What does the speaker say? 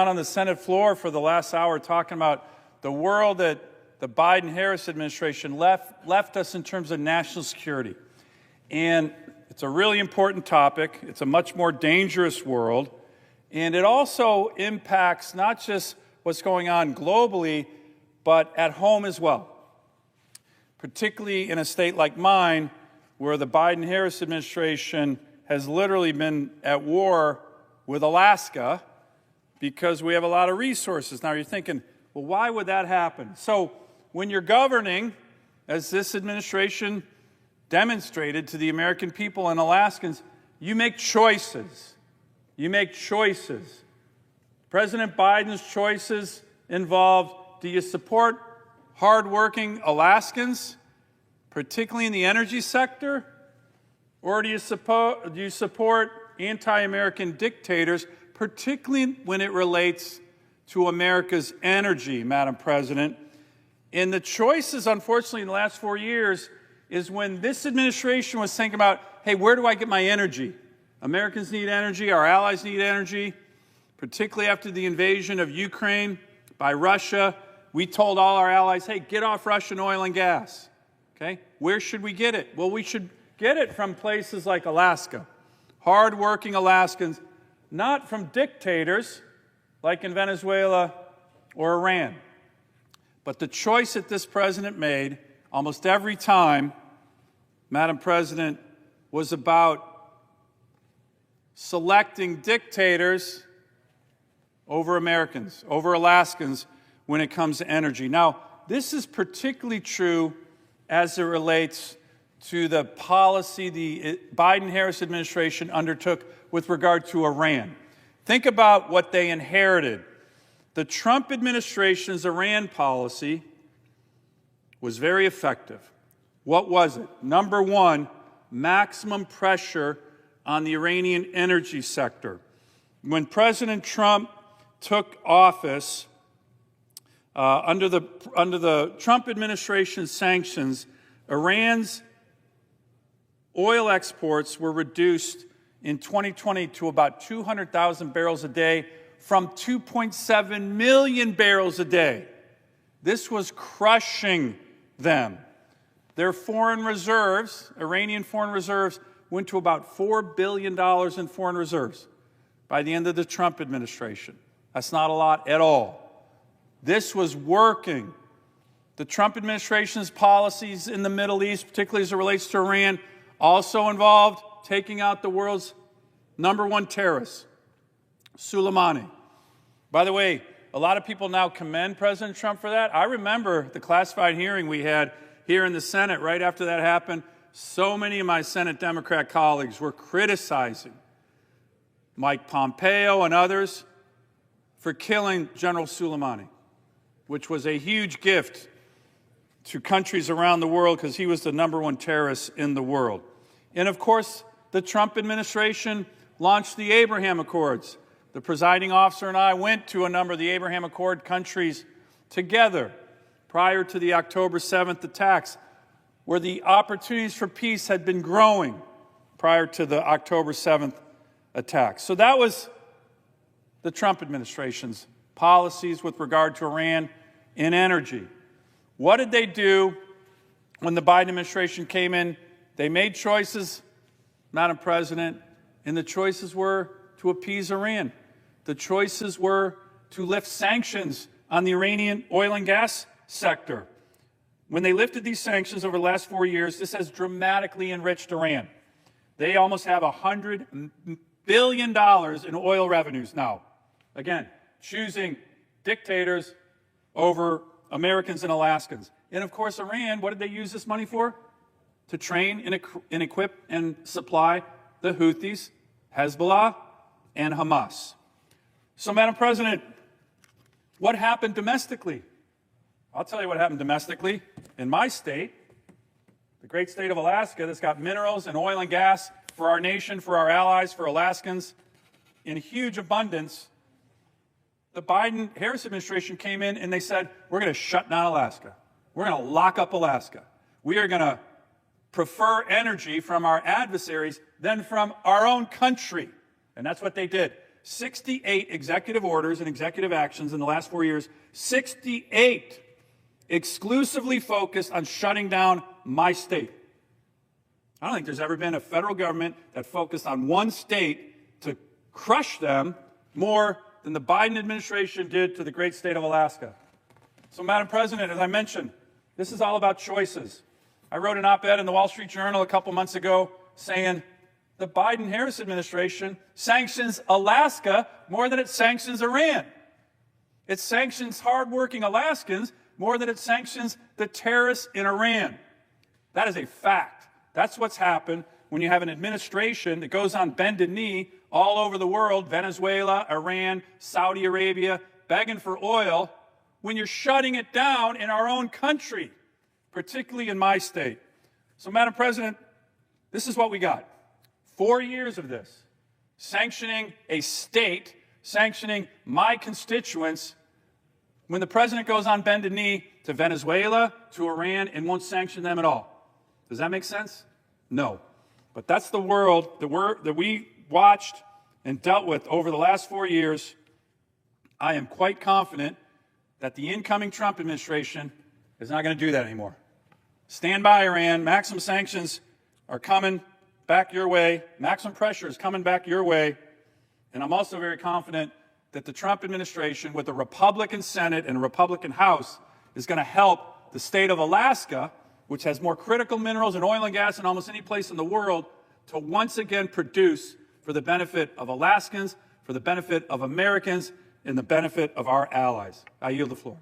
On the Senate floor for the last hour talking about the world that the Biden-Harris administration left us in terms of national security. And it's a really important topic. It's a much more dangerous world. And it also impacts not just what's going on globally, but at home as well. Particularly in a state like mine, where the Biden-Harris administration has literally been at war with Alaska because we have a lot of resources. Now you're thinking, well, why would that happen? So when you're governing, as this administration demonstrated to the American people and Alaskans, you make choices. You make choices. President Biden's choices involved, do you support hardworking Alaskans, particularly in the energy sector, or do you support anti-American dictators, particularly when it relates to America's energy, Madam President? And the choices, unfortunately, in the last 4 years is when this administration was thinking about, hey, where do I get my energy? Americans need energy, our allies need energy, particularly after the invasion of Ukraine by Russia. We told all our allies, hey, get off Russian oil and gas. Okay? Where should we get it? Well, we should get it from places like Alaska. Hard-working Alaskans, not from dictators like in Venezuela or Iran. But the choice that this president made almost every time, Madam President, was about selecting dictators over Americans, over Alaskans, when it comes to energy. Now, this is particularly true as it relates to the policy the Biden-Harris administration undertook with regard to Iran. Think about what they inherited. The Trump administration's Iran policy was very effective. What was it? Number one, maximum pressure on the Iranian energy sector. When President Trump took office, under the Trump administration's sanctions, Iran's oil exports were reduced in 2020 to about 200,000 barrels a day from 2.7 million barrels a day. This was crushing them. Their foreign reserves, Iranian foreign reserves, went to about $4 billion in foreign reserves by the end of the Trump administration. That's not a lot at all. This was working. The Trump administration's policies in the Middle East, particularly as it relates to Iran, also involved taking out the world's #1 terrorist, Soleimani. By the way, a lot of people now commend President Trump for that. I remember the classified hearing we had here in the Senate right after that happened. So many of my Senate Democrat colleagues were criticizing Mike Pompeo and others for killing General Soleimani, which was a huge gift to countries around the world because he was the #1 terrorist in the world. And of course, the Trump administration launched the Abraham Accords. The presiding officer and I went to a number of the Abraham Accord countries together prior to the October 7th attacks, where the opportunities for peace had been growing prior to the October 7th attacks. So that was the Trump administration's policies with regard to Iran and energy. What did they do when the Biden administration came in? They made choices, Madam President, and the choices were to appease Iran. The choices were to lift sanctions on the Iranian oil and gas sector. When they lifted these sanctions over the last 4 years, this has dramatically enriched Iran. They almost have $100 billion in oil revenues now. Again, choosing dictators over Americans and Alaskans. And of course, Iran, what did they use this money for? To train and equip and supply the Houthis, Hezbollah, and Hamas. So, Madam President, what happened domestically? I'll tell you what happened domestically. In my state, the great state of Alaska, that's got minerals and oil and gas for our nation, for our allies, for Alaskans, in huge abundance. The Biden-Harris administration came in and they said, we're going to shut down Alaska. We're going to lock up Alaska. We are going to prefer energy from our adversaries than from our own country. And that's what they did. 68 executive orders and executive actions in the last 4 years, 68 exclusively focused on shutting down my state. I don't think there's ever been a federal government that focused on one state to crush them more than the Biden administration did to the great state of Alaska. So, Madam President, as I mentioned, this is all about choices. I wrote an op-ed in the Wall Street Journal a couple months ago saying the Biden-Harris administration sanctions Alaska more than it sanctions Iran. It sanctions hardworking Alaskans more than it sanctions the terrorists in Iran. That is a fact. That's what's happened when you have an administration that goes on bended knee all over the world, Venezuela, Iran, Saudi Arabia, begging for oil, when you're shutting it down in our own country, particularly in my state. So, Madam President, this is what we got. 4 years of this, sanctioning a state, sanctioning my constituents, when the president goes on bended knee to Venezuela, to Iran, and won't sanction them at all. Does that make sense? No. But that's the world that we watched and dealt with over the last 4 years. I am quite confident that the incoming Trump administration is not going to do that anymore. Stand by, Iran. Maximum sanctions are coming back your way. Maximum pressure is coming back your way. And I'm also very confident that the Trump administration, with a Republican Senate and a Republican House, is going to help the state of Alaska, which has more critical minerals and oil and gas than almost any place in the world, to once again produce for the benefit of Alaskans, for the benefit of Americans, and the benefit of our allies. I yield the floor.